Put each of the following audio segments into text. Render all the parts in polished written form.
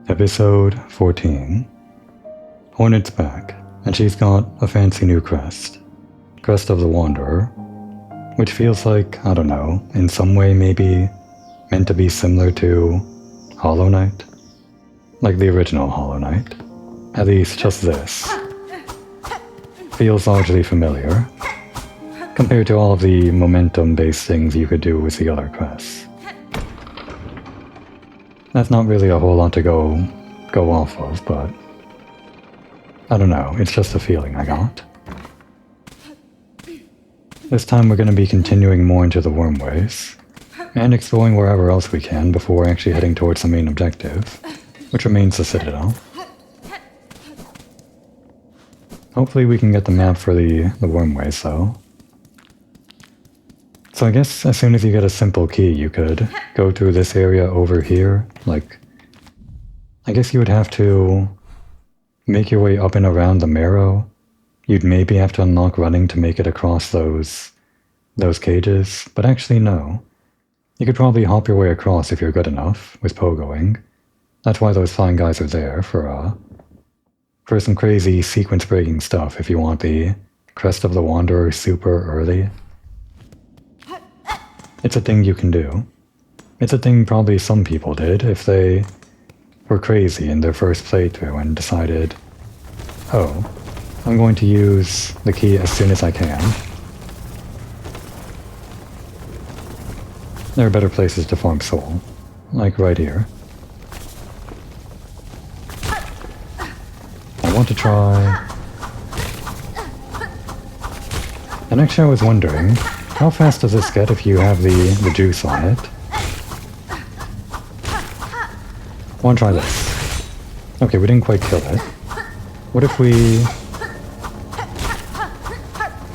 Episode 14. Hornet's back, and she's got a fancy new crest. Crest of the Wanderer, which feels like, I don't know, in some way maybe meant to be similar to Hollow Knight? Like the original Hollow Knight. At least just this. Feels largely familiar, compared to all of the momentum-based things you could do with the other crests. That's not really a whole lot to go off of, but I don't know, it's just a feeling I got. This time we're going to be continuing more into the Wormways, and exploring wherever else we can before actually heading towards the main objective, which remains the Citadel. Hopefully we can get the map for the Wormways though. So I guess as soon as you get a simple key, you could go through this area over here. Like, I guess you would have to make your way up and around the marrow. You'd maybe have to unlock running to make it across those cages, but actually no. You could probably hop your way across if you're good enough with pogoing. That's why those flying guys are there, for some crazy sequence-breaking stuff if you want the Crest of the Wanderer super early. It's a thing you can do. It's a thing probably some people did if they were crazy in their first playthrough and decided, oh, I'm going to use the key as soon as I can. There are better places to farm soul, like right here. I want to try... And actually I was wondering, how fast does this get if you have the juice on it? I want to try this. Okay, we didn't quite kill it. What if we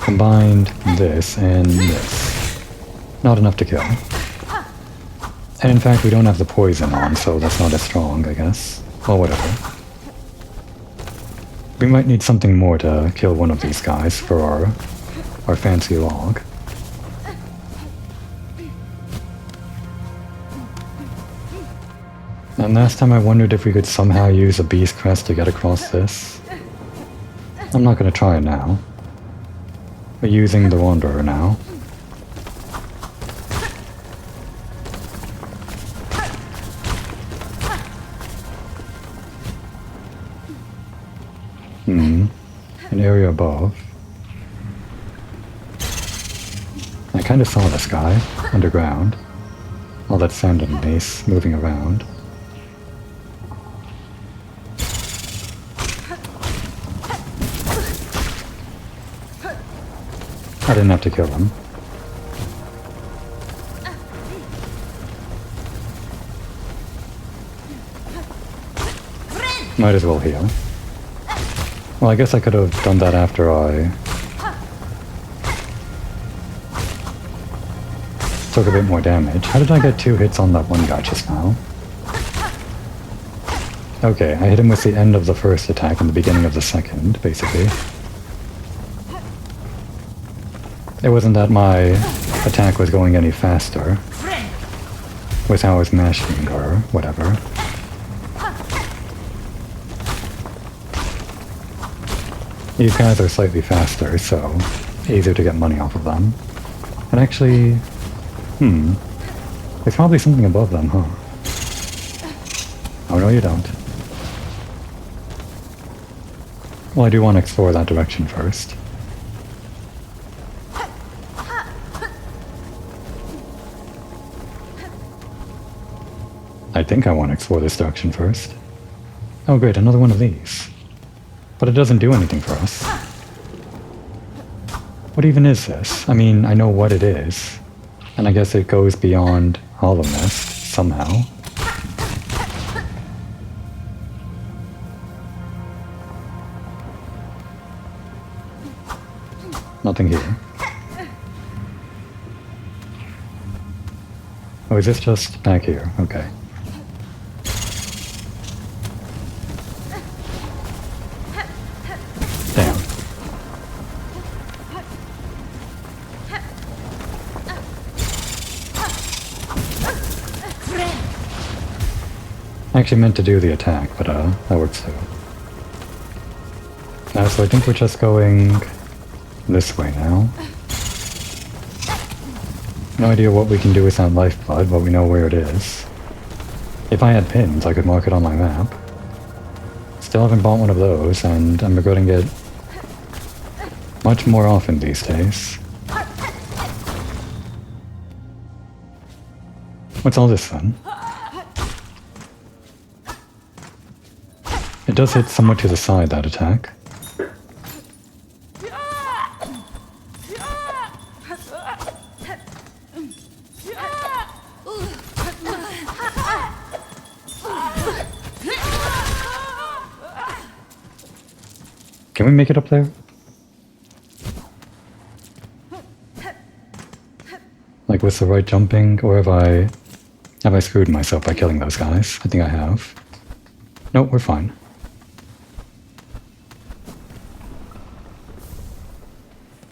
combined this and this? Not enough to kill. And in fact, we don't have the poison on, so that's not as strong, I guess. Well, whatever. We might need something more to kill one of these guys for our fancy log. And last time I wondered if we could somehow use a beast crest to get across this. I'm not going to try it now. We're using the Wanderer now. An area above. I kind of saw this guy underground. All that sand and mace moving around. I didn't have to kill him. Might as well heal. Well, I guess I could have done that after I took a bit more damage. How did I get 2 hits on that one guy just now? Okay, I hit him with the end of the first attack and the beginning of the second, basically. It wasn't that my attack was going any faster with how I was mashing or whatever. These guys are slightly faster, so easier to get money off of them. And actually, there's probably something above them, huh? Oh no, you don't. Well, I do want to explore that direction first. I think I want to explore this direction first. Oh great, another one of these. But it doesn't do anything for us. What even is this? I mean, I know what it is. And I guess it goes beyond hollowness, somehow. Nothing here. Oh, is this just back here? Okay. Damn. I actually meant to do the attack, but that works too. Now, so I think we're just going this way now. No idea what we can do with that lifeblood, but we know where it is. If I had pins, I could mark it on my map. Still haven't bought one of those, and I'm regretting it much more often these days. What's all this then? It does hit somewhat to the side, that attack. Can we make it up there? Like with the right jumping, or have I screwed myself by killing those guys? I think I have. Nope, we're fine.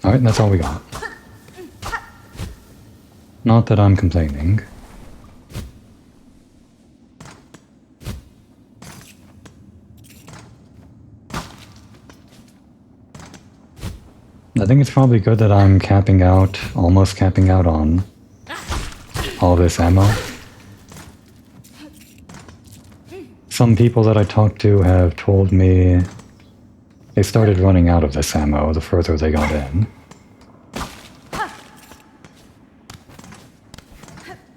Alright, that's all we got. Not that I'm complaining. I think it's probably good that I'm almost capping out on all this ammo. Some people that I talked to have told me they started running out of this ammo the further they got in.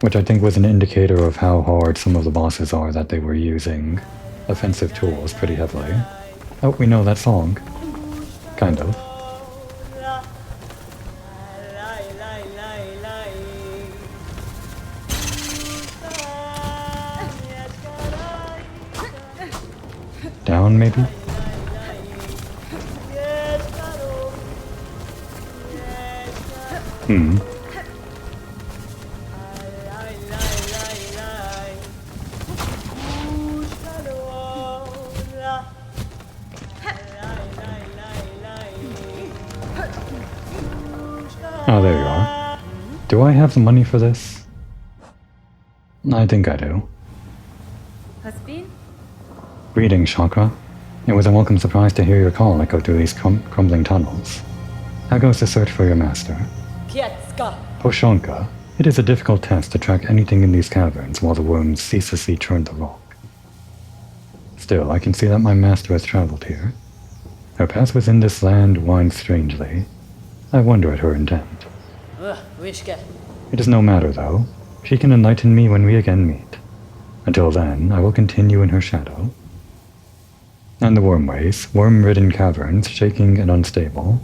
Which I think was an indicator of how hard some of the bosses are that they were using offensive tools pretty heavily. Oh, we know that song. Kind of. Down, maybe? Hmm. Oh, there you are. Do I have the money for this? I think I do. Greetings, Chakra. It was a welcome surprise to hear your call echo through these crumbling tunnels. How goes the search for your master? Poshonka. It is a difficult task to track anything in these caverns while the worms ceaselessly churn the rock. Still, I can see that my master has traveled here. Her path within this land winds strangely. I wonder at her intent. It is no matter, though. She can enlighten me when we again meet. Until then, I will continue in her shadow. And the Wormways, worm-ridden caverns, shaking and unstable.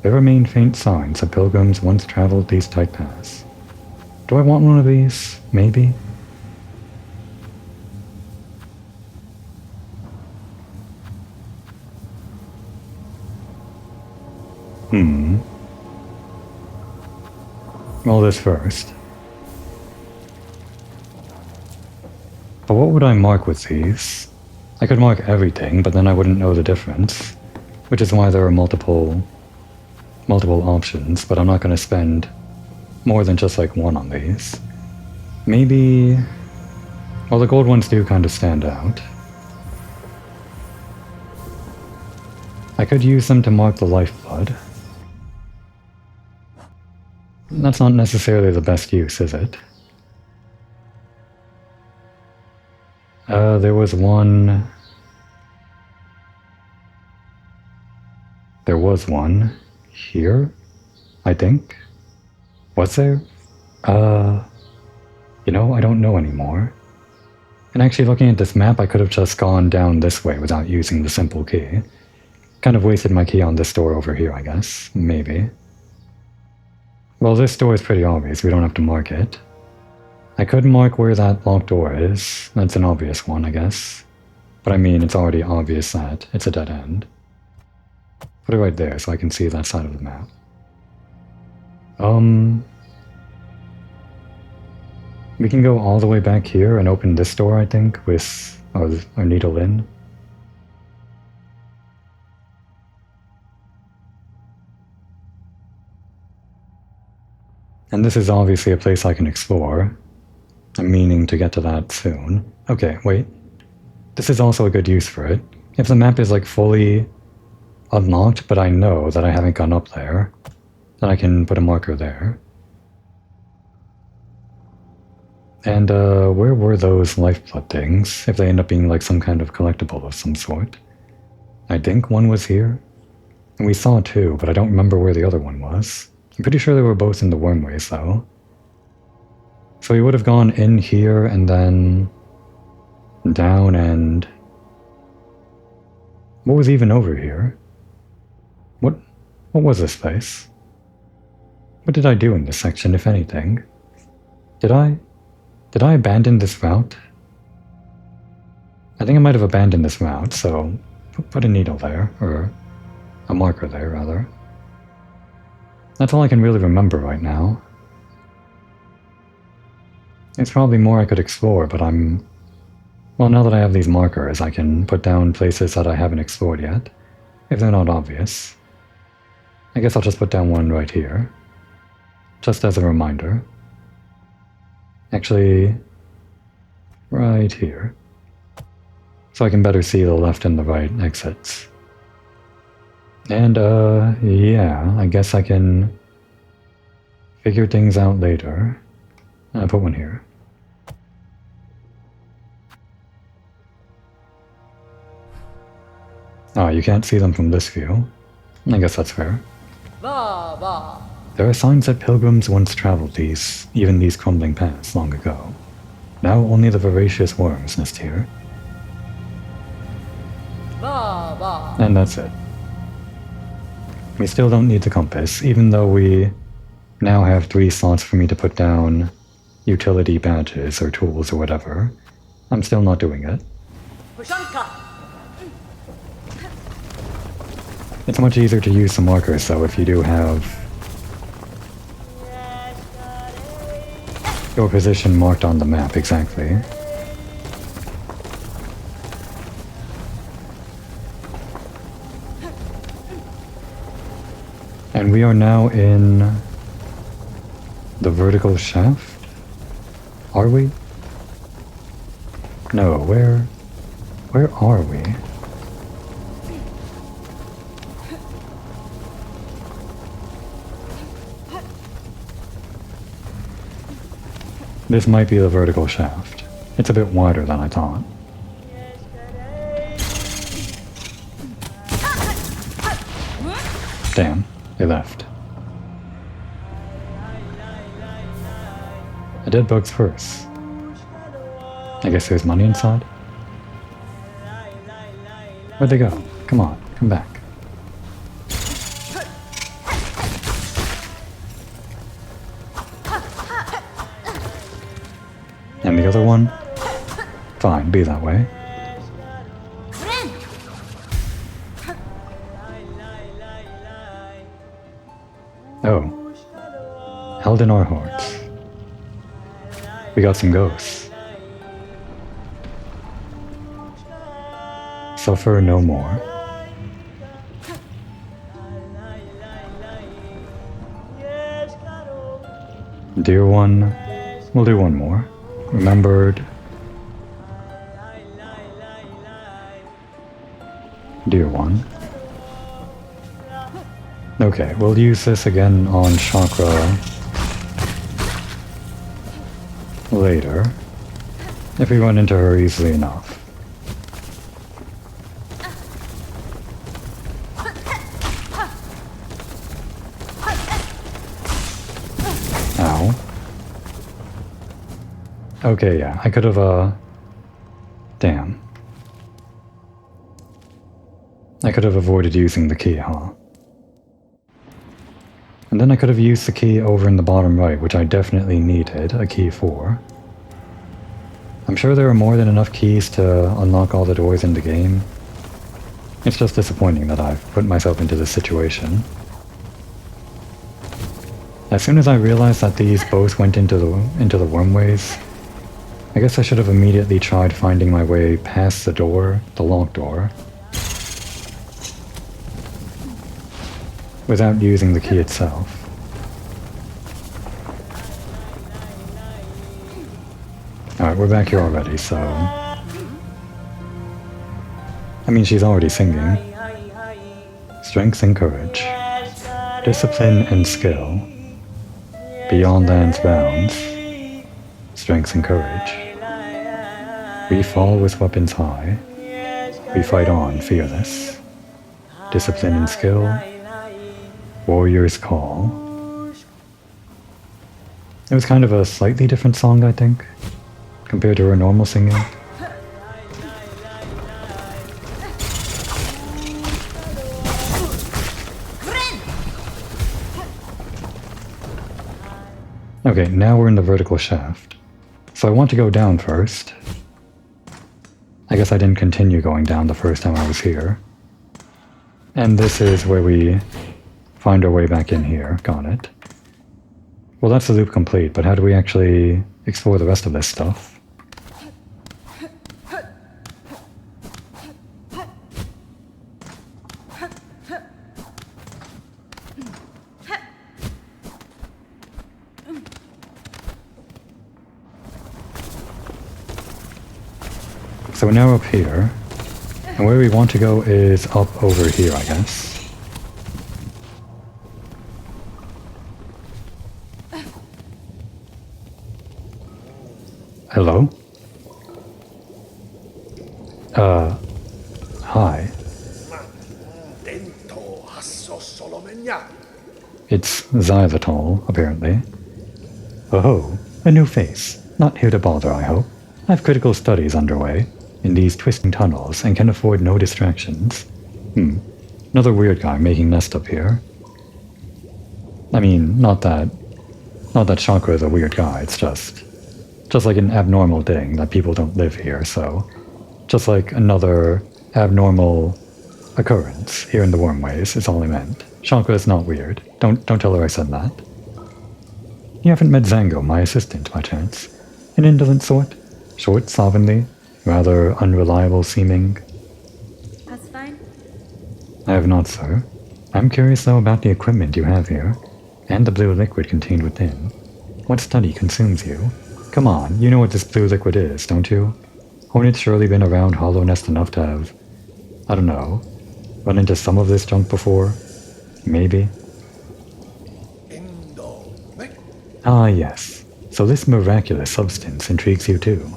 There remain faint signs that pilgrims once traveled these tight paths. Do I want one of these? Maybe? All this first. But what would I mark with these? I could mark everything, but then I wouldn't know the difference. Which is why there are multiple options, but I'm not going to spend more than just like one on these. Maybe... well, the gold ones do kind of stand out. I could use them to mark the lifeblood. That's not necessarily the best use, is it? There was one... There was one here, I think. Was there? You know, I don't know anymore. And actually looking at this map, I could have just gone down this way without using the simple key. Kind of wasted my key on this door over here, I guess. Maybe. Well, this door is pretty obvious. We don't have to mark it. I could mark where that locked door is. That's an obvious one, I guess. But I mean, it's already obvious that it's a dead end. Put it right there so I can see that side of the map. We can go all the way back here and open this door, I think, with our needle in. And this is obviously a place I can explore. I'm meaning to get to that soon. Okay, wait. This is also a good use for it. If the map is like fully unlocked, but I know that I haven't gone up there, then I can put a marker there. And where were those lifeblood things, if they end up being like some kind of collectible of some sort? I think one was here. And we saw two, but I don't remember where the other one was. I'm pretty sure they were both in the Wormways, though. So we would have gone in here and then down and... What was even over here? What was this place? What did I do in this section, if anything? Did I abandon this route? I think I might have abandoned this route, so put a needle there, or a marker there, rather. That's all I can really remember right now. There's probably more I could explore, but well, now that I have these markers, I can put down places that I haven't explored yet, if they're not obvious. I guess I'll just put down one right here, just as a reminder. Actually, right here, so I can better see the left and the right exits. And, yeah, I guess I can figure things out later. I'll put one here. Oh, you can't see them from this view. I guess that's fair. There are signs that pilgrims once traveled even these crumbling paths long ago. Now only the voracious worms nest here. And that's it. We still don't need the compass, even though we now have 3 slots for me to put down utility badges or tools or whatever. I'm still not doing it. It's much easier to use the markers though if you do have your position marked on the map exactly. And we are now in the vertical shaft? Are we? No, where are we? This might be the vertical shaft. It's a bit wider than I thought. Damn, they left. A dead bug's purse. I guess there's money inside? Where'd they go? Come on, come back. And the other one? Fine, be that way. Oh. Held in our hearts. We got some ghosts. Suffer no more. Dear one, we'll do one more. Remembered. Dear one. Okay, we'll use this again on chakra later, if we run into her easily enough. Ow. Okay, yeah, I could have, damn. I could have avoided using the key, huh? And then I could have used the key over in the bottom right, which I definitely needed a key for. I'm sure there are more than enough keys to unlock all the doors in the game. It's just disappointing that I've put myself into this situation. As soon as I realized that these both went into the Wormways, I guess I should have immediately tried finding my way past the door, the locked door, without using the key itself. Alright, we're back here already, so... I mean, she's already singing. Strength and courage. Discipline and skill. Beyond land's bounds. Strength and courage. We fall with weapons high. We fight on, fearless. Discipline and skill. Warrior's call. It was kind of a slightly different song, I think, compared to her normal singing. Okay, now we're in the vertical shaft. So I want to go down first. I guess I didn't continue going down the first time I was here. And this is where we find our way back in here. Got it. Well, that's the loop complete, but how do we actually explore the rest of this stuff? So we're now up here, and where we want to go is up over here, I guess. Hello? Hi. It's xylitol, apparently. Oh, a new face. Not here to bother, I hope. I have critical studies underway in these twisting tunnels and can afford no distractions. Another weird guy making nest up here. I mean, not that Chakra is a weird guy, it's just like an abnormal thing that people don't live here, so just like another abnormal occurrence here in the Wormways is all I meant. Chakra is not weird. Don't tell her I said that. You haven't met Zango, my assistant, by chance? An indolent sort? Short, slovenly, rather unreliable seeming. That's fine. I have not, sir. I'm curious though about the equipment you have here, and the blue liquid contained within. What study consumes you? Come on, you know what this blue liquid is, don't you? Hornet's surely been around Hollow Nest enough to have, I don't know, run into some of this junk before? Maybe? Ah, yes. So this miraculous substance intrigues you too.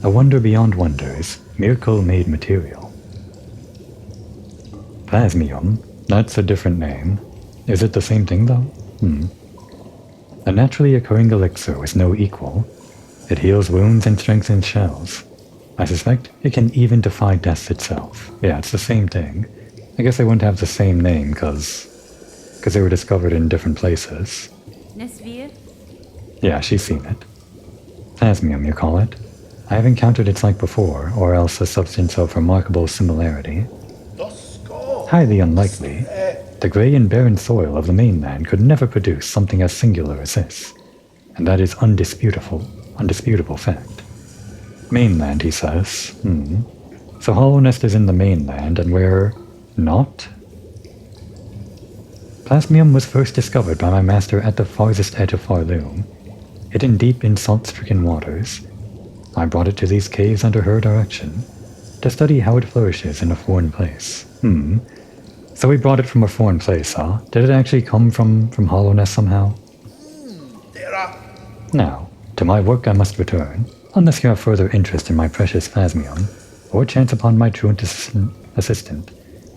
A wonder beyond wonders, miracle-made material. Plasmium? That's a different name. Is it the same thing, though? A naturally occurring elixir with no equal. It heals wounds and strengthens shells. I suspect it can even defy death itself. Yeah, it's the same thing. I guess they wouldn't have the same name, because they were discovered in different places. Nesvir? Yeah, she's seen it. Plasmium, you call it? I have encountered its like before, or else a substance of remarkable similarity. Highly unlikely. The grey and barren soil of the mainland could never produce something as singular as this. And that is undisputable fact. Mainland, he says. So Hollow Nest is in the mainland, and we're not? Plasmium was first discovered by my master at the farthest edge of Farloom, hidden deep in salt-stricken waters. I brought it to these caves under her direction, to study how it flourishes in a foreign place. So we brought it from a foreign place, huh? Did it actually come from Hollow Nest somehow? Now, to my work I must return, unless you have further interest in my precious plasmium, or chance upon my truant assistant.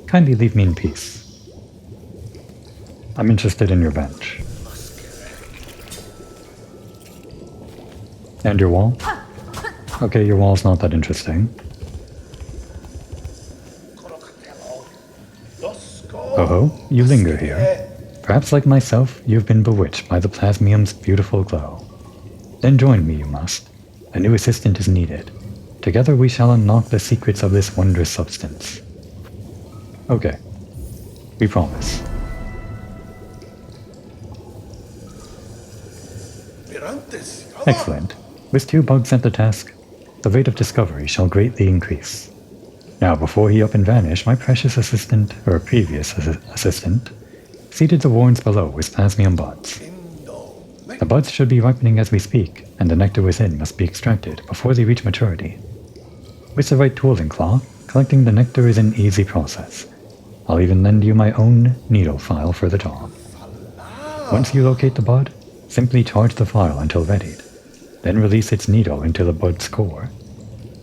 Kindly leave me in peace. I'm interested in your bench. And your wall? Okay, your wall's not that interesting. Oh, you linger here. Perhaps like myself, you've been bewitched by the plasmium's beautiful glow. Then join me, you must. A new assistant is needed. Together we shall unlock the secrets of this wondrous substance. Okay. We promise. Excellent. With 2 bugs at the task, the rate of discovery shall greatly increase. Now, before he up and vanish, my precious assistant, or previous assistant, seeded the warrens below with plasmium buds. The buds should be ripening as we speak, and the nectar within must be extracted before they reach maturity. With the right tools and claw, collecting the nectar is an easy process. I'll even lend you my own needle file for the job. Once you locate the bud, simply charge the file until readied. Then release its needle into the bud's core.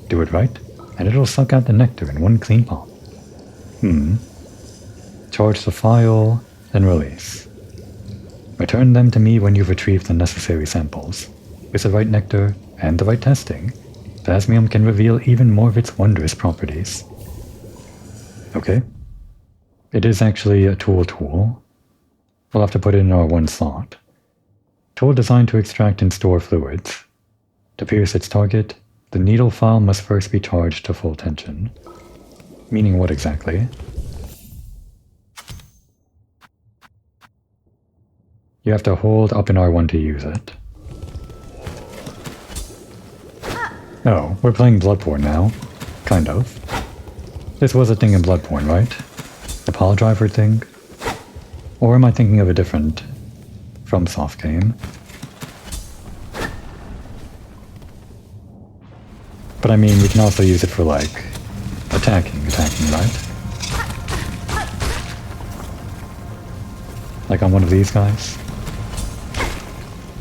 Do it right, and it'll suck out the nectar in one clean pop. Charge the file, then release. Return them to me when you've retrieved the necessary samples. With the right nectar and the right testing, Plasmium can reveal even more of its wondrous properties. Okay. It is actually a tool. We'll have to put it in our one slot. Tool designed to extract and store fluids. To pierce its target, the needle file must first be charged to full tension. Meaning what exactly? You have to hold up in R1 to use it. Oh, we're playing Bloodborne now. Kind of. This was a thing in Bloodborne, right? The pile driver thing? Or am I thinking of a different FromSoft game? But I mean, we can also use it for, like, attacking, right? Like on one of these guys?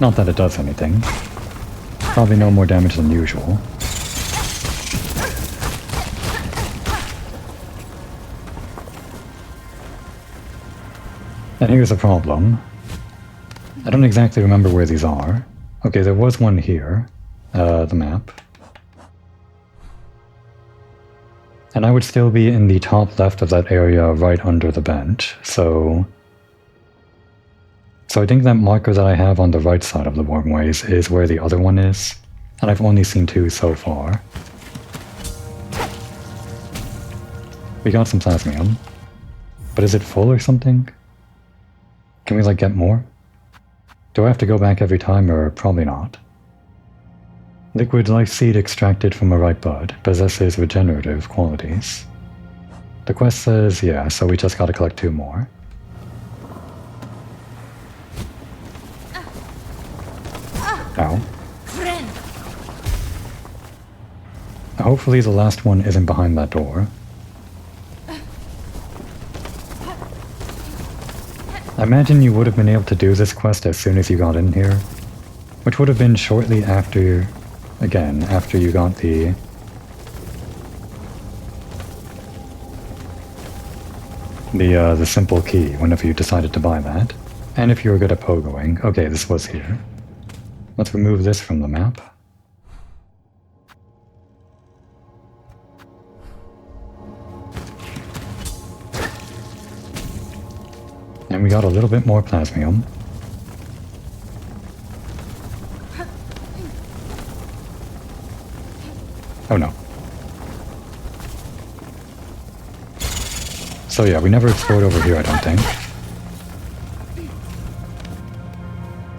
Not that it does anything. Probably no more damage than usual. And here's the problem. I don't exactly remember where these are. Okay, there was one here. The map. And I would still be in the top left of that area right under the bench, so I think that marker that I have on the right side of the Wormways is where the other one is, and I've only seen 2 so far. We got some plasmium. But is it full or something? Can we, like, get more? Do I have to go back every time, or probably not? Liquid life seed extracted from a ripe bud possesses regenerative qualities. The quest says, yeah, so we just gotta collect 2 more. Ow. Hopefully the last one isn't behind that door. I imagine you would have been able to do this quest as soon as you got in here, which would have been shortly after, again, after you got the simple key whenever you decided to buy that. And if you were good at pogoing. Okay, this was here. Let's remove this from the map. And we got a little bit more plasmium. Oh no. So yeah, we never explored over here, I don't think.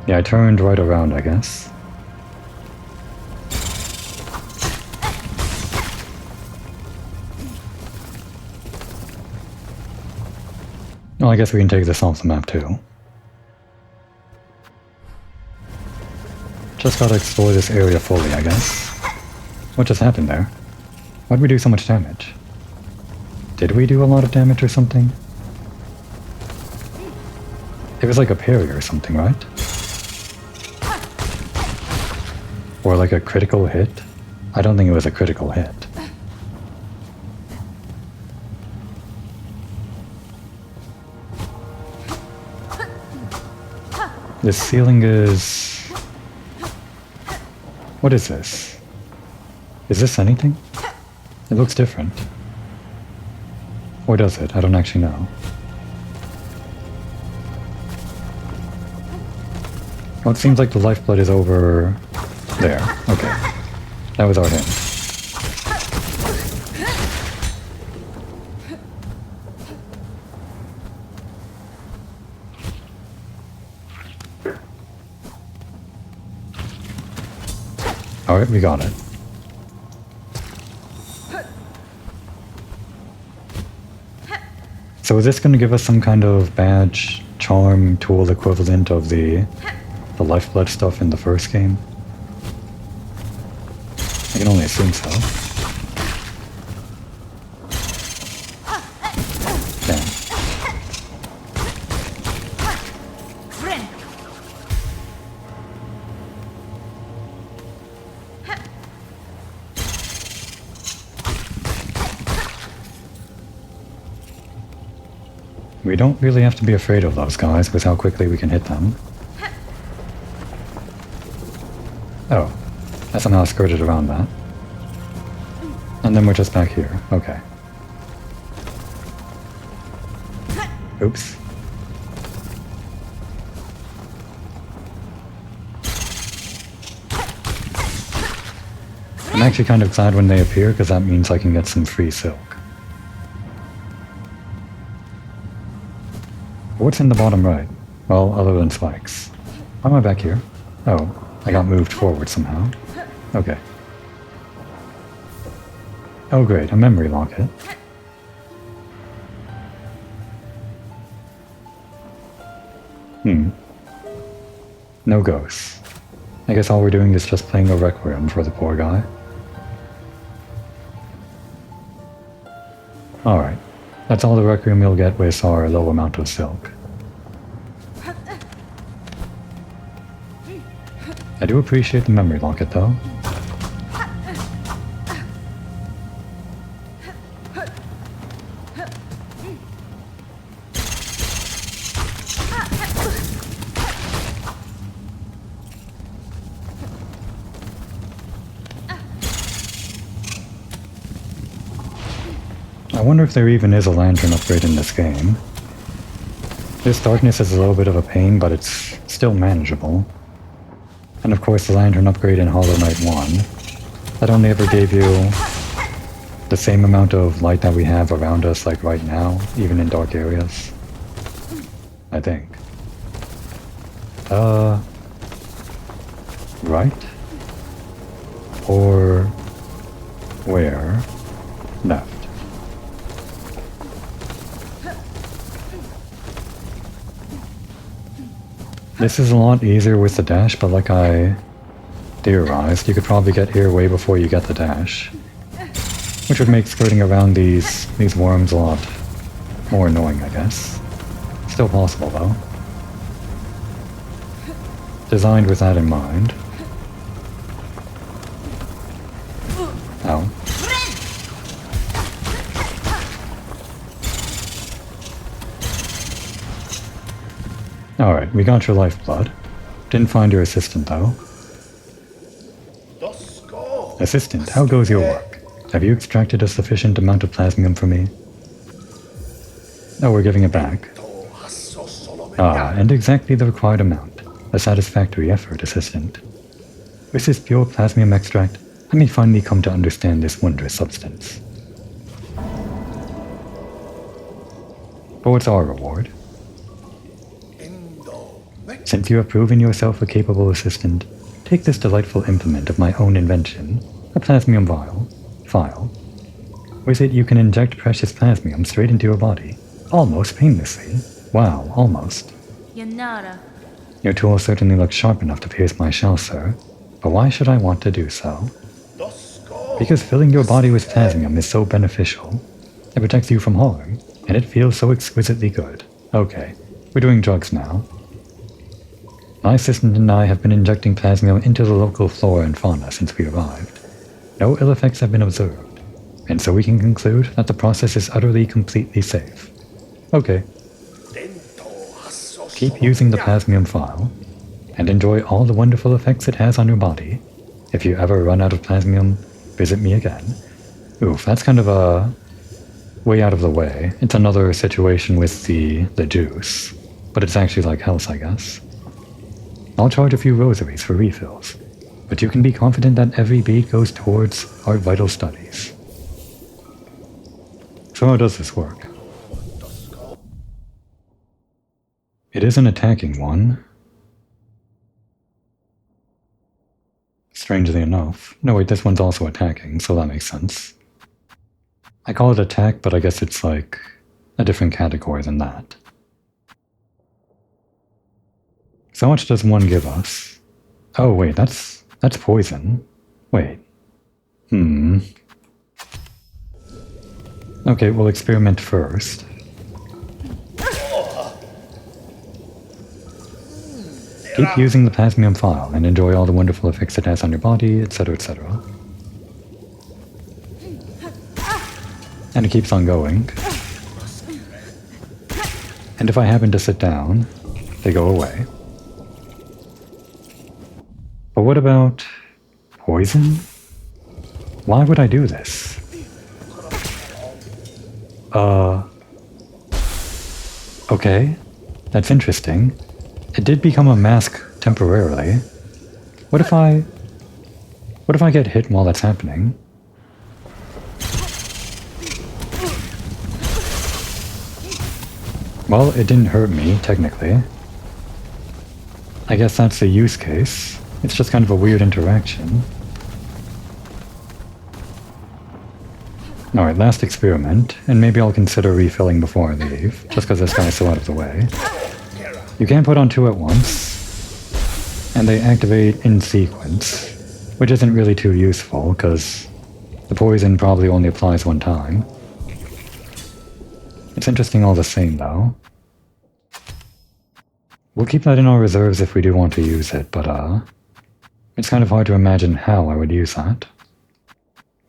Yeah, I turned right around, I guess. Well, I guess we can take this off the map too. Just gotta explore this area fully, I guess. What just happened there? Why'd we do so much damage? Did we do a lot of damage or something? It was like a parry or something, right? Or like a critical hit? I don't think it was a critical hit. This ceiling is... What is this? Is this anything? It looks different. Or does it? I don't actually know. Well, it seems like the lifeblood is over there. Okay. That was our hint. Alright, we got it. So is this going to give us some kind of badge, charm, tool equivalent of the lifeblood stuff in the first game? I can only assume so. Damn. We don't really have to be afraid of those guys with how quickly we can hit them. Oh, I somehow skirted around that. And then we're just back here. Okay. Oops. I'm actually kind of glad when they appear because that means I can get some free silk. What's in the bottom right? Well, other than spikes. Why am I back here? Oh, I got moved forward somehow. Okay. Oh great, a memory locket. No ghosts. I guess all we're doing is just playing a requiem for the poor guy. Alright. That's all the requiem you'll get with our low amount of silk. I do appreciate the memory locket though. I wonder if there even is a lantern upgrade in this game. This darkness is a little bit of a pain, but it's still manageable. And of course the lantern upgrade in Hollow Knight 1. That only ever gave you the same amount of light that we have around us like right now, even in dark areas. I think. Right? Or where? Left. This is a lot easier with the dash, but like I theorized, you could probably get here way before you get the dash. Which would make skirting around these worms a lot more annoying, I guess. Still possible, though. Designed with that in mind. Ow. Alright, we got your lifeblood. Didn't find your assistant, though. Assistant, how goes your work? Have you extracted a sufficient amount of plasmium for me? Oh, we're giving it back. Ah, and exactly the required amount. A satisfactory effort, assistant. With this pure plasmium extract, I may finally come to understand this wondrous substance. But what's our reward? Since you have proven yourself a capable assistant, take this delightful implement of my own invention, a plasmium file. With it you can inject precious plasmium straight into your body, almost painlessly. Wow, almost. Yanara. Your tool certainly looks sharp enough to pierce my shell, sir, but why should I want to do so? Because filling your body with plasmium is so beneficial. It protects you from harm, and it feels so exquisitely good. Okay, we're doing drugs now. My assistant and I have been injecting plasmium into the local flora and fauna since we arrived. No ill effects have been observed, and so we can conclude that the process is utterly, completely safe. Okay. Keep using the plasmium file, and enjoy all the wonderful effects it has on your body. If you ever run out of plasmium, visit me again. Oof, that's kind of a way out of the way. It's another situation with the juice, but it's actually like health, I guess. I'll charge a few rosaries for refills, but you can be confident that every bead goes towards our vital studies. So how does this work? It is an attacking one. Strangely enough. No wait, this one's also attacking, so that makes sense. I call it attack, but I guess it's like a different category than that. So how much does one give us? Oh wait, that's poison. Wait. Okay, we'll experiment first. Keep using the plasmium file and enjoy all the wonderful effects it has on your body, etc., etc. And it keeps on going. And if I happen to sit down, they go away. But what about poison? Why would I do this? Okay, that's interesting. It did become a mask temporarily. What if I get hit while that's happening? Well, it didn't hurt me, technically. I guess that's the use case. It's just kind of a weird interaction. Alright, last experiment, and maybe I'll consider refilling before I leave, just because this guy's so out of the way. You can't put on 2 at once, and they activate in sequence, which isn't really too useful, because the poison probably only applies 1 time. It's interesting all the same, though. We'll keep that in our reserves if we do want to use it, but it's kind of hard to imagine how I would use that.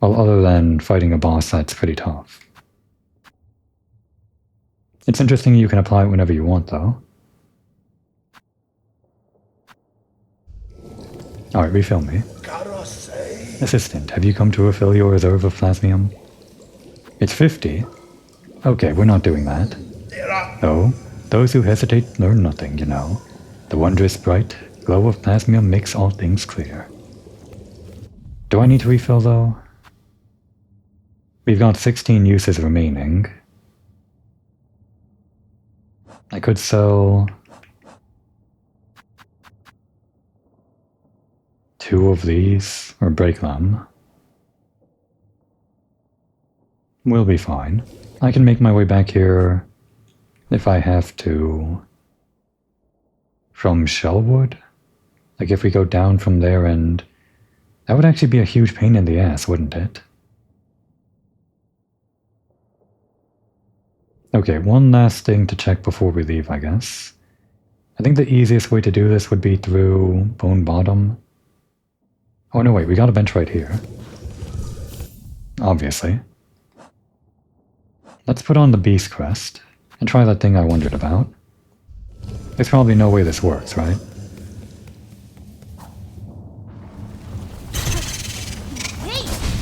Well, other than fighting a boss that's pretty tough. It's interesting you can apply it whenever you want, though. Alright, refill me. Assistant, have you come to refill your reserve of plasmium? It's 50. Okay, we're not doing that. Oh, those who hesitate learn nothing, you know. The wondrous bright glow of plasmium makes all things clear. Do I need to refill, though? We've got 16 uses remaining. I could sell 2 of these, or break them. We'll be fine. I can make my way back here if I have to. From Shellwood? Like if we go down from there, and that would actually be a huge pain in the ass, wouldn't it? Okay, one last thing to check before we leave, I guess. I think the easiest way to do this would be through Bone Bottom. Oh no, wait, we got a bench right here. Obviously. Let's put on the Beast Crest and try that thing I wondered about. There's probably no way this works, right?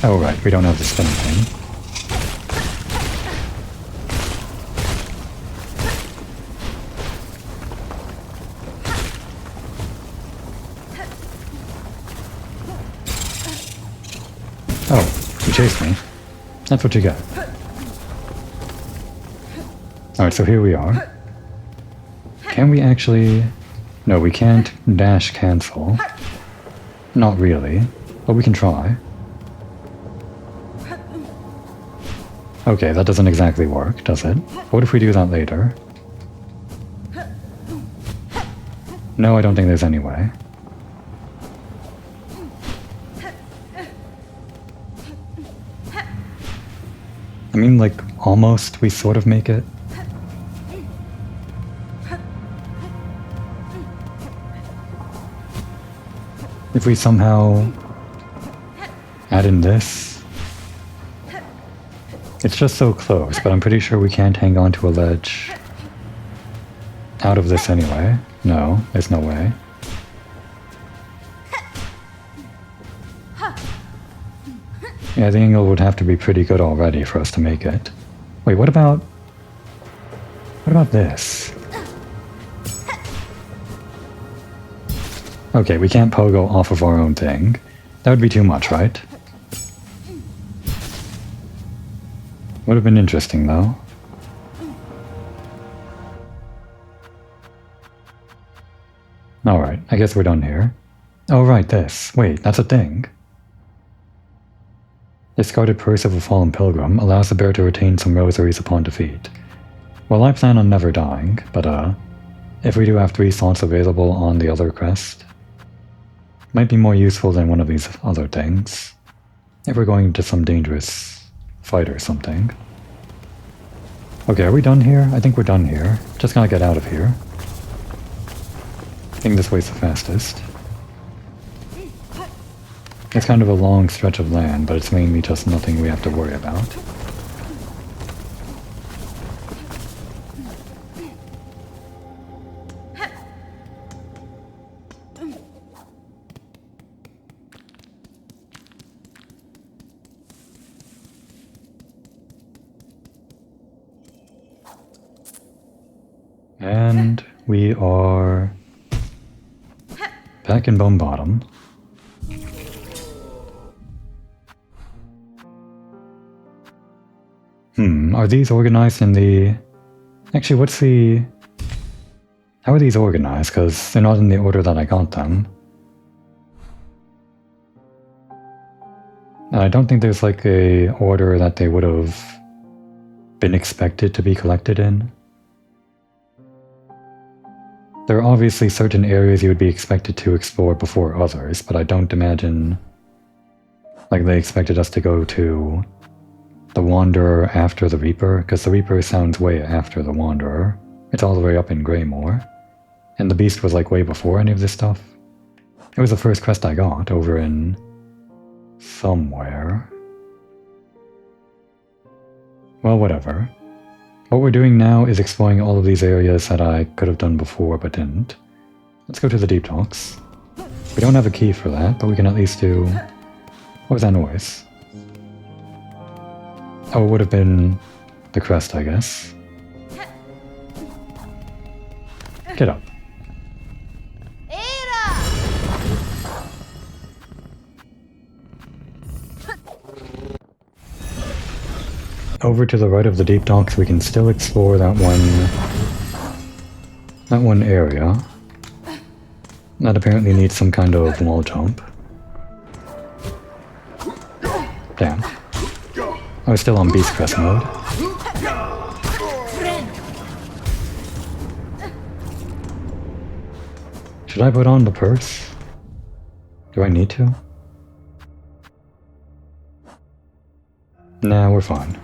Oh right, we don't have the spinning thing. Oh, you chased me. That's what you get. Alright, so here we are. Can we actually... No, we can't dash cancel. Not really, but we can try. Okay, that doesn't exactly work, does it? What if we do that later? No, I don't think there's any way. I mean, like, almost we sort of make it. If we somehow add in this. It's just so close, but I'm pretty sure we can't hang on to a ledge out of this anyway. No, there's no way. Yeah, the angle would have to be pretty good already for us to make it. Wait, what about this? Okay, we can't pogo off of our own thing. That would be too much, right? Would have been interesting, though. Alright, I guess we're done here. Oh, right, this. Wait, that's a thing. Discarded Purse of a Fallen Pilgrim allows the bear to retain some rosaries upon defeat. Well, I plan on never dying, but if we do have 3 slots available on the other crest, might be more useful than one of these other things. If we're going into some dangerous fight or something. Okay, are we done here? I think we're done here. Just gotta get out of here. I think this way's the fastest. It's kind of a long stretch of land, but it's mainly just nothing we have to worry about. And we are back in Bone Bottom. Are these organized in the... Actually, what's the... How are these organized? Because they're not in the order that I got them. And I don't think there's like a order that they would have been expected to be collected in. There are obviously certain areas you would be expected to explore before others, but I don't imagine like they expected us to go to the Wanderer after the Reaper, because the Reaper sounds way after the Wanderer. It's all the way up in Greymoor. And the Beast was like way before any of this stuff. It was the first quest I got over in somewhere. Well, whatever. What we're doing now is exploring all of these areas that I could have done before but didn't. Let's go to the Deep Docks. We don't have a key for that, but we can at least do... What was that noise? Oh, it would have been the crest, I guess. Get up. Over to the right of the Deep Docks, we can still explore that one area. That apparently needs some kind of wall jump. Damn. I was still on Beast Crest mode. Should I put on the purse? Do I need to? Nah, we're fine.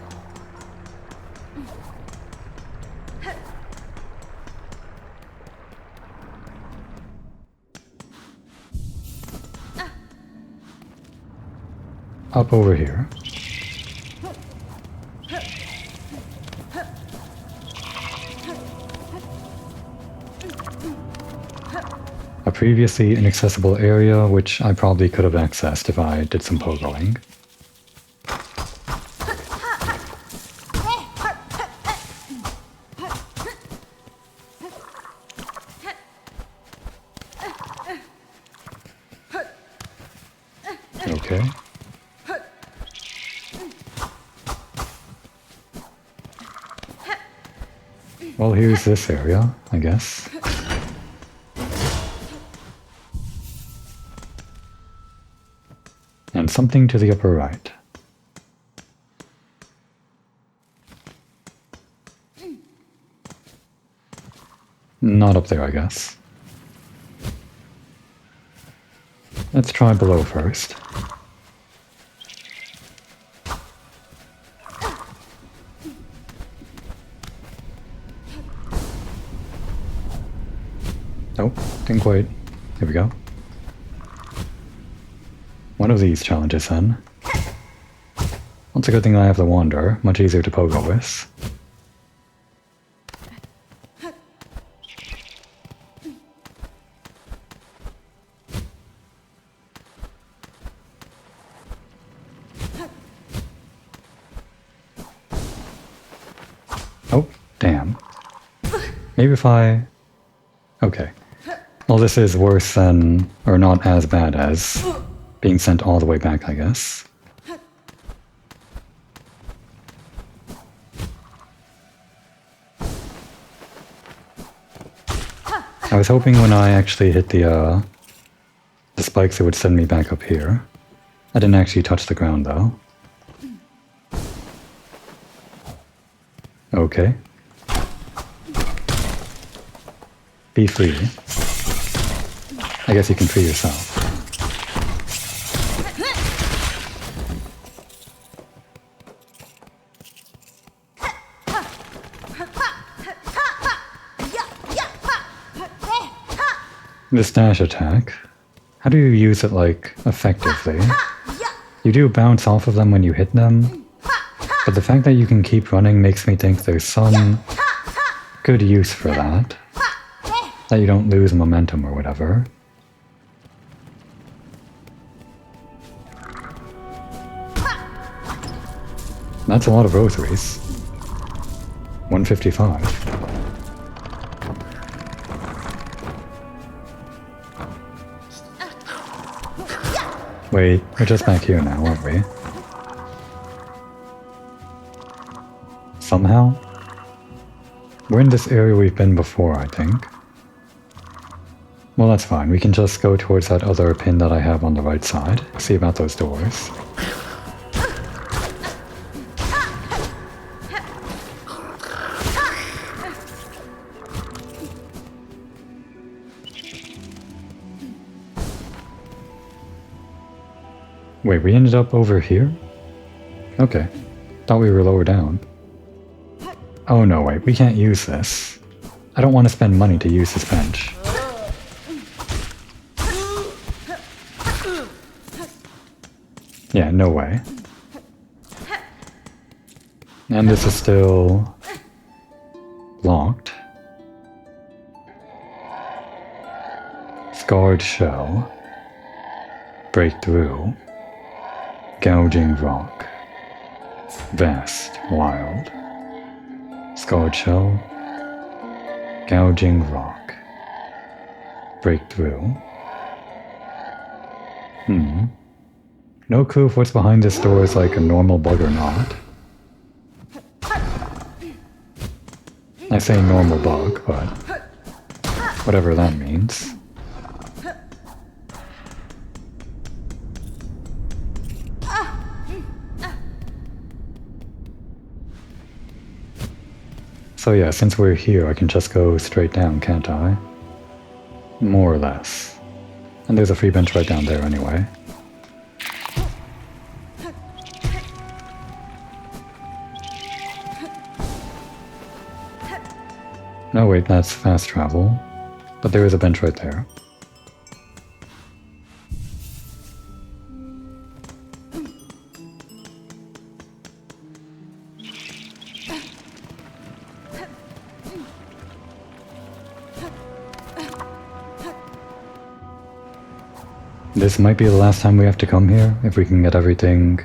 Up over here. A previously inaccessible area, which I probably could have accessed if I did some pogoing. Okay. Well, here's this area, I guess. And something to the upper right. Not up there, I guess. Let's try below first. Nope, didn't quite. Here we go. One of these challenges then. Well, it's a good thing I have the Wanderer, much easier to pogo with. Oh, damn. Maybe if I... Okay. Well, this is worse than, or not as bad as, being sent all the way back, I guess. I was hoping when I actually hit the spikes it would send me back up here. I didn't actually touch the ground, though. Okay. Be free. I guess you can free yourself. This dash attack, how do you use it, like, effectively? You do bounce off of them when you hit them, but the fact that you can keep running makes me think there's some good use for that. That you don't lose momentum or whatever. That's a lot of rosaries. 155. Wait, we're just back here now, aren't we? Somehow? We're in this area we've been before, I think. Well, that's fine. We can just go towards that other pin that I have on the right side. See about those doors. Wait, we ended up over here? Okay. Thought we were lower down. Oh no, wait, we can't use this. I don't want to spend money to use this bench. Yeah, no way. And this is still locked. Scarred shell. Breakthrough. Gouging rock. Vast, wild. Scarred shell. Gouging rock. Breakthrough. No clue if what's behind this door is like a normal bug or not. I say normal bug, but whatever that means. So yeah, since we're here, I can just go straight down, can't I? More or less. And there's a free bench right down there anyway. No, wait, that's fast travel. But there is a bench right there. This might be the last time we have to come here, if we can get everything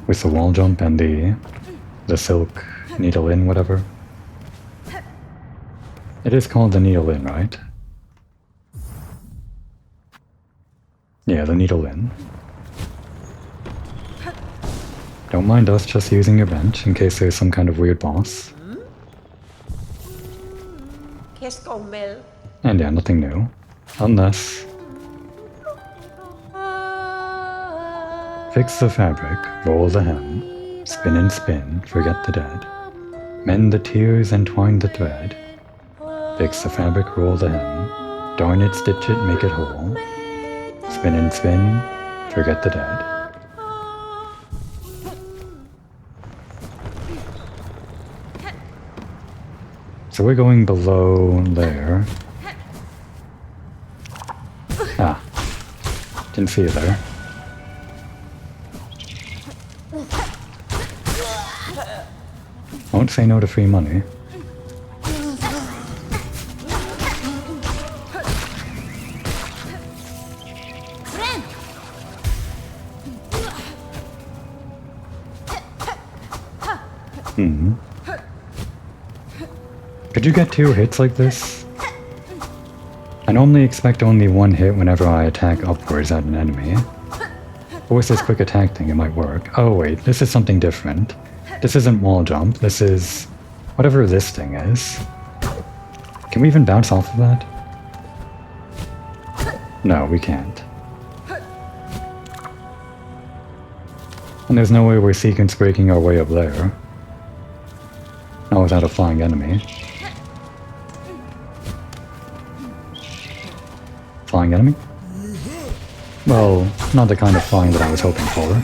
with the wall jump and the silk needle in, whatever. It is called the needle in, right? Yeah, the needle in. Don't mind us just using your bench in case there's some kind of weird boss. And yeah, nothing new. Unless... Fix the fabric, roll the hem, spin and spin, forget the dead. Mend the tears and twine the thread. Fix the fabric, roll the hem, darn it, stitch it, make it whole. Spin and spin, forget the dead. So we're going below there. Ah, didn't see you there. Won't say no to free money. Could you get 2 hits like this? I normally expect only 1 hit whenever I attack upwards at an enemy. But with this quick attack thing, it might work. Oh wait, this is something different. This isn't wall jump, this is... whatever this thing is. Can we even bounce off of that? No, we can't. And there's no way we're sequence breaking our way up there. Not without a flying enemy. Flying enemy? Well, not the kind of flying that I was hoping for.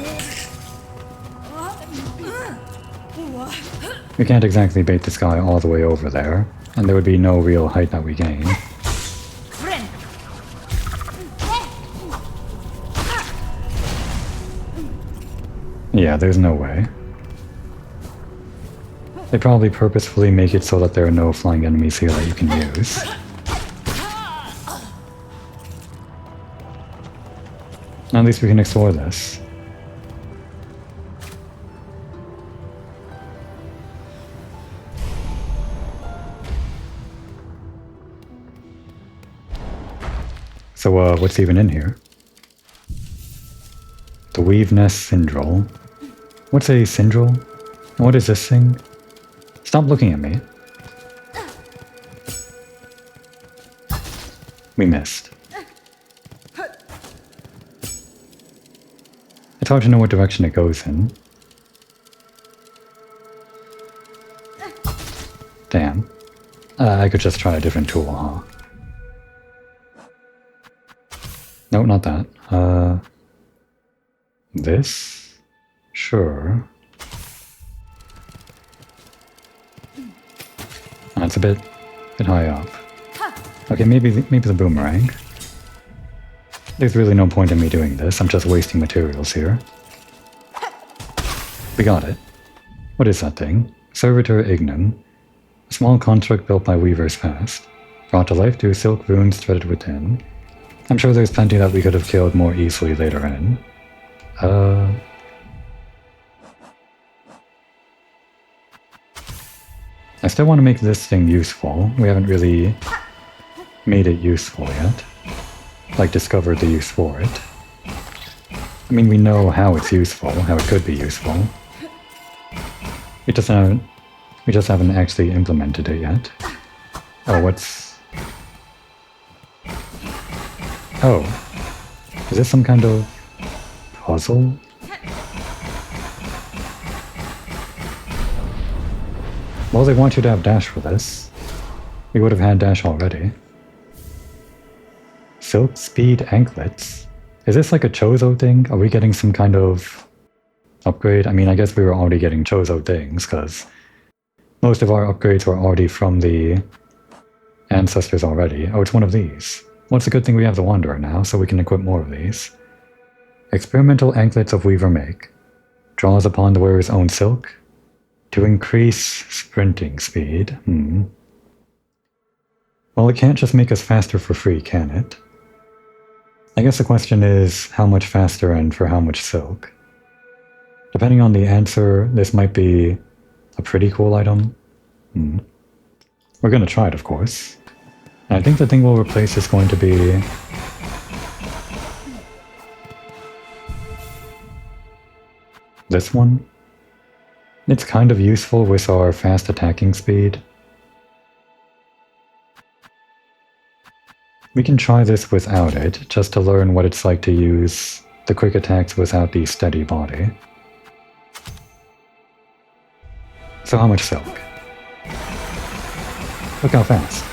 We can't exactly bait this guy all the way over there. And there would be no real height that we gain. Yeah, there's no way. They probably purposefully make it so that there are no flying enemies here that you can use. At least we can explore this. So, what's even in here? The Weave Nest Syndrol. What's a Syndrol? What is this thing? Stop looking at me. We missed. It's hard to know what direction it goes in. Damn. I could just try a different tool, huh? No, not that. This? Sure. That's a bit high up. Okay, maybe the boomerang. There's really no point in me doing this. I'm just wasting materials here. We got it. What is that thing? Servitor Ignum. A small construct built by weavers past. Brought to life through silk runes threaded within. I'm sure there's plenty that we could have killed more easily later in. I still want to make this thing useful. We haven't really made it useful yet. Like, discovered the use for it. I mean, we know how it's useful, how it could be useful. We just haven't actually implemented it yet. Oh, what's... Oh. Is this some kind of puzzle? Well, they want you to have dash for this. We would have had dash already. Silk speed anklets? Is this like a Chozo thing? Are we getting some kind of upgrade? I mean, I guess we were already getting Chozo things, because most of our upgrades were already from the ancestors already. Oh, it's one of these. Well, it's a good thing we have the Wanderer now, so we can equip more of these. Experimental anklets of Weaver make. Draws upon the wearer's own silk. To increase sprinting speed. Well, it can't just make us faster for free, can it? I guess the question is, how much faster and for how much silk? Depending on the answer, this might be a pretty cool item. We're gonna try it, of course. And I think the thing we'll replace is going to be... this one. It's kind of useful with our fast attacking speed. We can try this without it, just to learn what it's like to use the quick attacks without the steady body. So how much silk? Look how fast.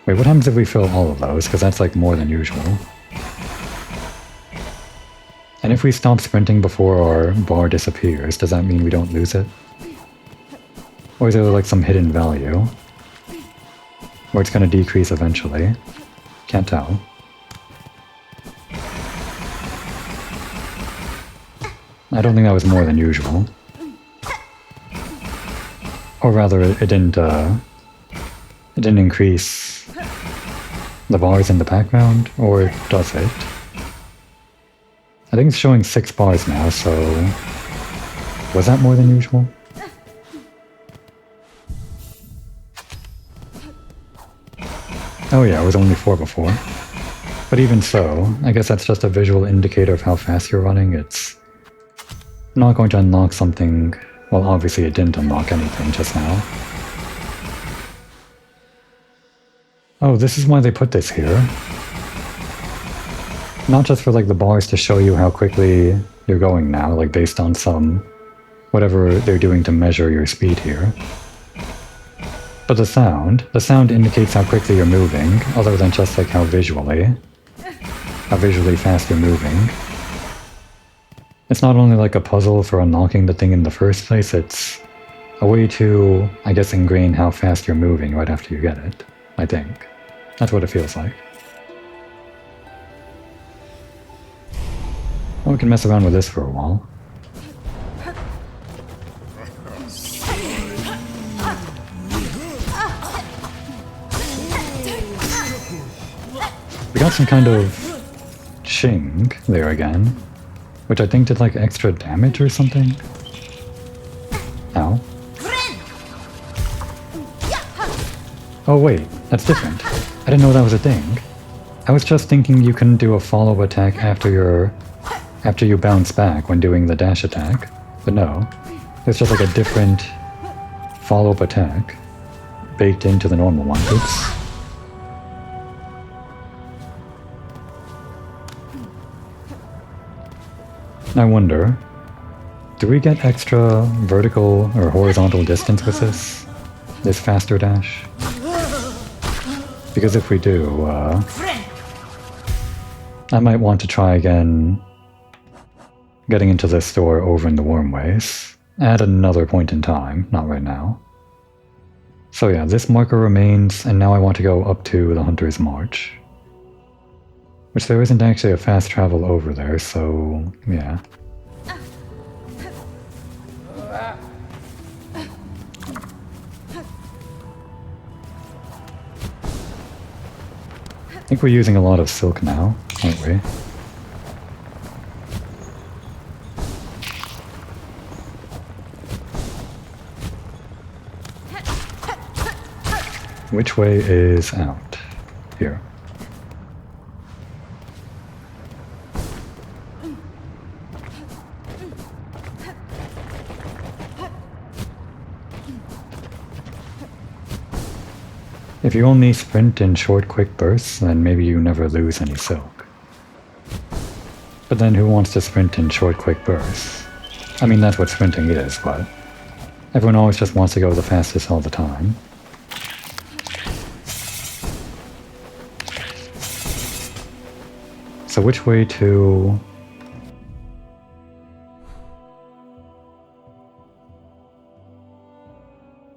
Wait, what happens if we fill all of those? Because that's like more than usual. And if we stop sprinting before our bar disappears, does that mean we don't lose it? Or is there like some hidden value? Or it's going to decrease eventually? Can't tell. I don't think that was more than usual. Or rather, it didn't increase the bars in the background, or does it? I think it's showing 6 bars now, so... was that more than usual? Oh yeah, it was only 4 before. But even so, I guess that's just a visual indicator of how fast you're running. It's not going to unlock something... well, obviously it didn't unlock anything just now. Oh, this is why they put this here. Not just for like the bars to show you how quickly you're going now, like based on some... whatever they're doing to measure your speed here. But the sound indicates how quickly you're moving, other than just like how visually fast you're moving. It's not only like a puzzle for unlocking the thing in the first place, it's a way to, I guess, ingrain how fast you're moving right after you get it. I think. That's what it feels like. Well, we can mess around with this for a while. We got some kind of ching there again, which I think did like extra damage or something. Ow. Oh wait, that's different. I didn't know that was a thing. I was just thinking you can do a follow attack after you bounce back when doing the dash attack. But no, it's just like a different follow-up attack baked into the normal one. Oops. I wonder, do we get extra vertical or horizontal distance with this faster dash? Because if we do, I might want to try again getting into this store over in the Wormways at another point in time, not right now. So yeah, this marker remains, and now I want to go up to the Hunter's March. Which there isn't actually a fast travel over there, so yeah. I think we're using a lot of silk now, aren't we? Which way is out? Here. If you only sprint in short, quick bursts, then maybe you never lose any silk. But then who wants to sprint in short, quick bursts? I mean, that's what sprinting is, but everyone always just wants to go the fastest all the time. So which way to...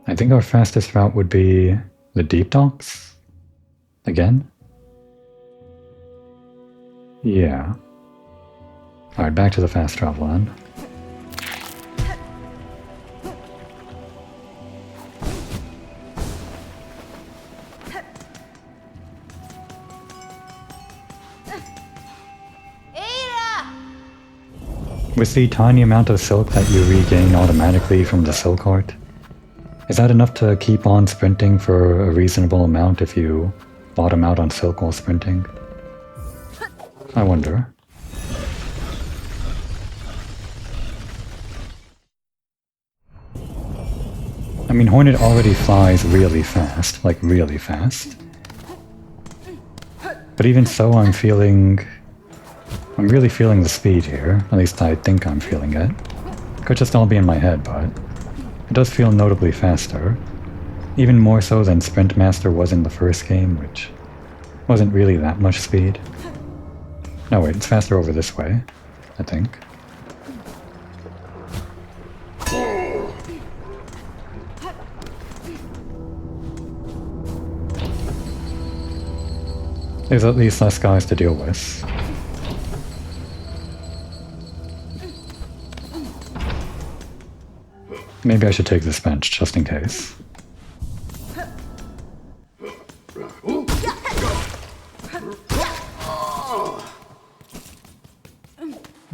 I think our fastest route would be the deep docks? Again? Yeah. Alright, back to the fast travel then. With the tiny amount of silk that you regain automatically from the silk heart, is that enough to keep on sprinting for a reasonable amount if you bottom out on silk while sprinting? I wonder. I mean, Hornet already flies really fast, like really fast. But even so, I'm really feeling the speed here. At least I think I'm feeling it. Could just all be in my head, but it does feel notably faster. Even more so than Sprint Master was in the first game, which wasn't really that much speed. No, wait, it's faster over this way, I think. There's at least less guys to deal with. Maybe I should take this bench, just in case.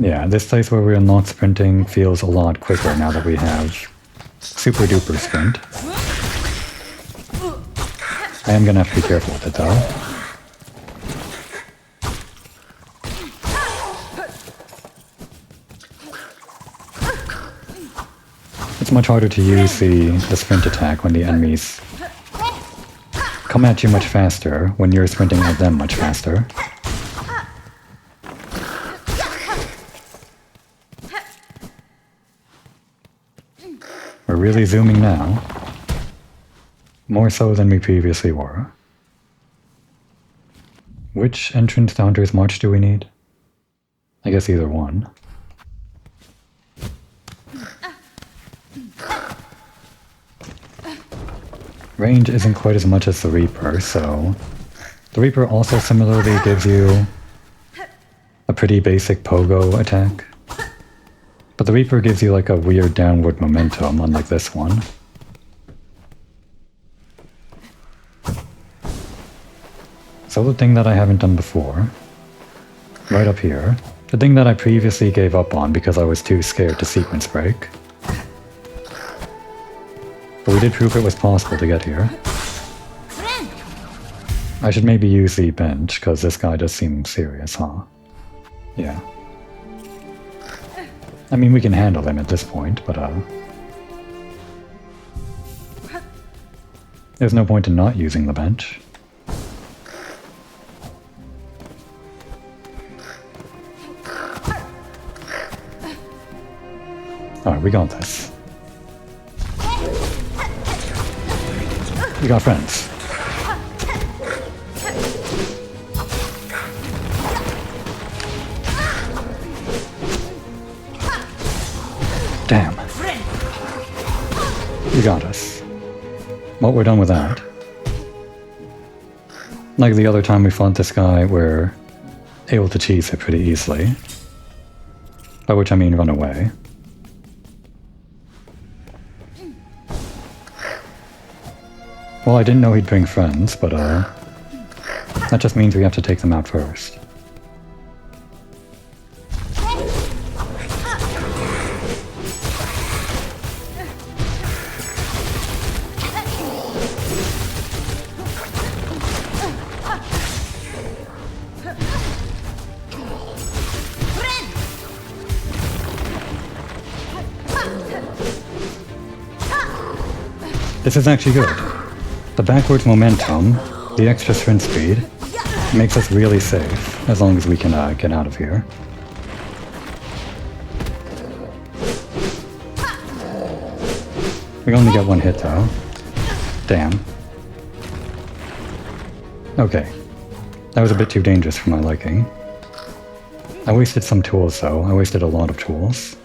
Yeah, this place where we unlock sprinting feels a lot quicker now that we have super duper sprint. I am gonna have to be careful with it though. It's much harder to use the sprint attack when the enemies come at you much faster when you're sprinting at them much faster. We're really zooming now. More so than we previously were. Which entrance to Hunter's March do we need? I guess either one. range isn't quite as much as the Reaper, so the Reaper also similarly gives you a pretty basic pogo attack. But the Reaper gives you like a weird downward momentum, unlike this one. So the thing that I haven't done before, right up here, the thing that I previously gave up on because I was too scared to sequence break. But we did prove it was possible to get here. I should maybe use the bench, because this guy does seem serious, huh? Yeah. I mean, we can handle him at this point, but there's no point in not using the bench. Alright, we got this. We got friends. Damn. You got us. Well, we're done with that. Like the other time we fought this guy, we're able to cheese it pretty easily. By which I mean run away. Well, I didn't know he'd bring friends, but that just means we have to take them out first. This is actually good. The backwards momentum, the extra sprint speed, makes us really safe, as long as we can get out of here. We only get one hit though. Damn. Okay. That was a bit too dangerous for my liking. I wasted some tools though. I wasted a lot of tools.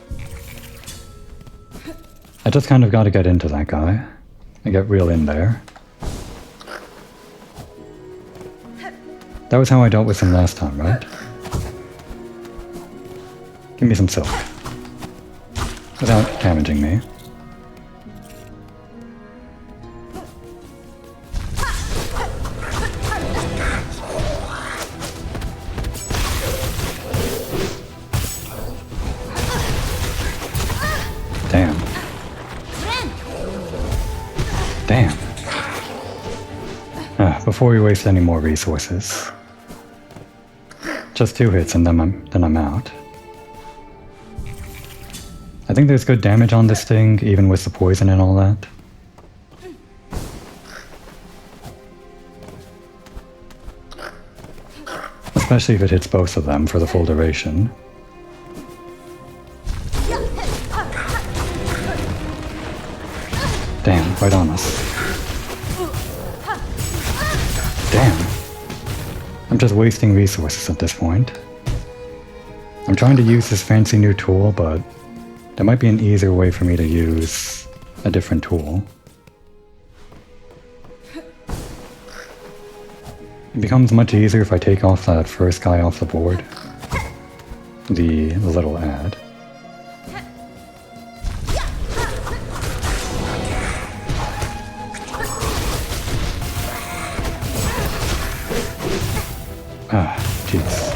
I just kind of got to get into that guy. I get real in there. That was how I dealt with him last time, right? Give me some silk. Without damaging me. Damn. Damn. Before we waste any more resources. Just 2 hits and then I'm out. I think there's good damage on this thing, even with the poison and all that. Especially if it hits both of them for the full duration. Damn, right on us. Damn. I'm just wasting resources at this point. I'm trying to use this fancy new tool, but there might be an easier way for me to use a different tool. It becomes much easier if I take off that first guy off the board. The little ad. Ah, jeez.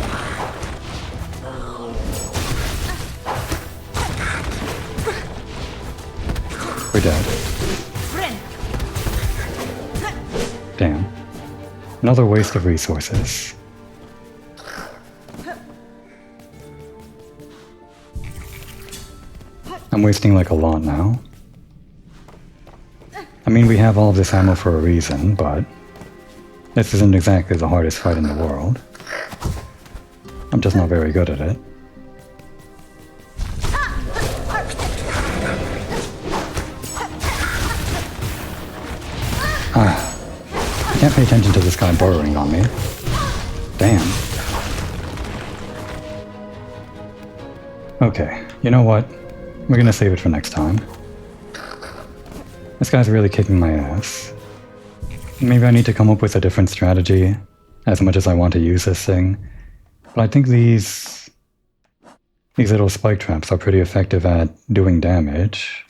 We're dead. Damn. Another waste of resources. I'm wasting like a lot now. I mean, we have all this ammo for a reason, but this isn't exactly the hardest fight in the world. I'm just not very good at it. I can't pay attention to this guy burrowing on me. Damn. Okay, you know what? We're gonna save it for next time. This guy's really kicking my ass. Maybe I need to come up with a different strategy, as much as I want to use this thing. But I think these little spike traps are pretty effective at doing damage.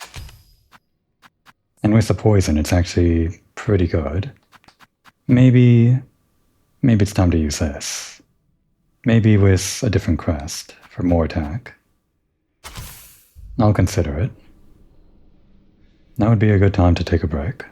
And with the poison, it's actually pretty good. Maybe it's time to use this. Maybe with a different crest for more attack. I'll consider it. Now would be a good time to take a break.